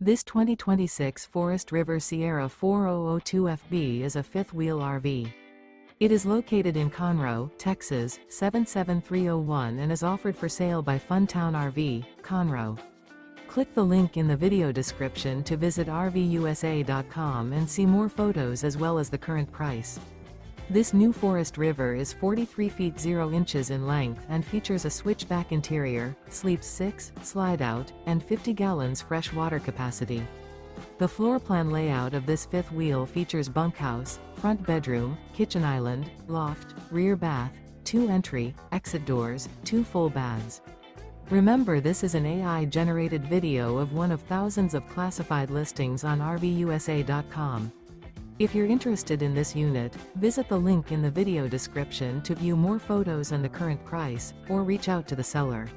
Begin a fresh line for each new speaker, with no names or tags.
This 2026 Forest River Sierra 4002FB is a fifth-wheel RV. It is located in Conroe, Texas, 77301 and is offered for sale by Funtown RV, Conroe. Click the link in the video description to visit RVUSA.com and see more photos as well as the current price. This new Forest River is 43 feet 0 inches in length and features a switchback interior, sleeps 6, slide-out, and 50 gallons fresh water capacity. The floor plan layout of this fifth wheel features bunkhouse, front bedroom, kitchen island, loft, rear bath, 2 entry, exit doors, 2 full baths. Remember, this is an AI-generated video of one of thousands of classified listings on RVUSA.com. If you're interested in this unit, visit the link in the video description to view more photos and the current price, or reach out to the seller.